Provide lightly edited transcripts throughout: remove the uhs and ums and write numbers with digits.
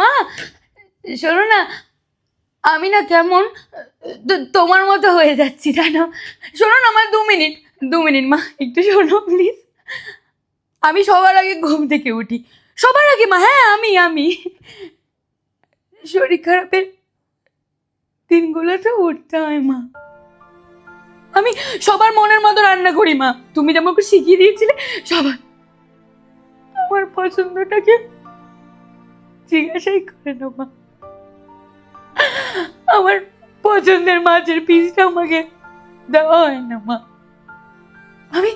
মা শোনো না, আমি না কেমন তোমার মতো হয়ে যাচ্ছি জানো। শোনো না আমার 2 মিনিট মা, একটু শোনো প্লিজ। আমি সবার আগে ঘুম থেকে উঠি, সবার আগে মা। হ্যাঁ আমি শরীর খারাপের দিনগুলোতে উঠতে হয় মা। আমি সবার মনের মতো রান্না করি মা, তুমি যেমন করে শিখিয়ে দিয়েছিলে। সবার আমার পছন্দটাকে জিজ্ঞাসাই করে না মা। আমার পছন্দের মাছের পিসটা আমাকে দেওয়া হয় না মা। আমি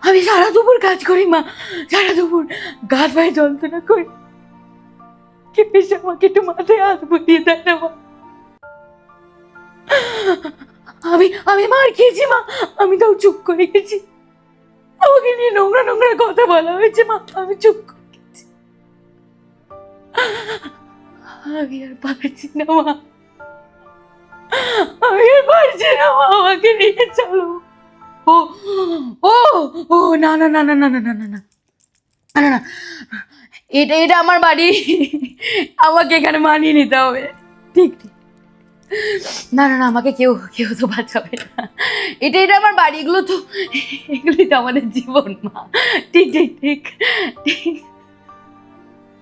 আমি সারা দুপুর কাজ করি মা, সারা দুপুর গা পায়ে যন্ত্রণা করি, কেঁপে আমাকে একটু মাথায় হাত বুলিয়ে দেয় না মা। আমি আমি মার খেয়েছি মা, আমি তাও চুপ করে গেছি। আমাকে নিয়ে নোংরা নোংরা কথা বলা হয়েছে মা, আমি চুপ করে গেছি। আমি আর পারছি না মা, আমি আর পারছি না মা, আমাকে নিয়ে চলো। ও ও ও না না না না না না না না না না না, এটা এটা আমার বাড়ি, আমাকে এখানে মানিয়ে নিতে হবে। ঠিক ঠিক, না না না, আমাকে কেউ কেউ তো বাঁচাবে না। এটা এটা আমার বাড়ি, এগুলোই তো আমাদের জীবন মা। ঠিক ঠিক ঠিক ঠিক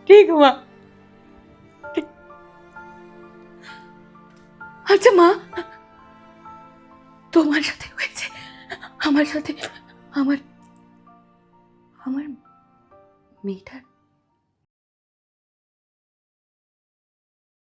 ঠিক মা। আচ্ছা মা, তোমার সাথে হয়েছে, আমার সাথে আমার আমার মেয়েটার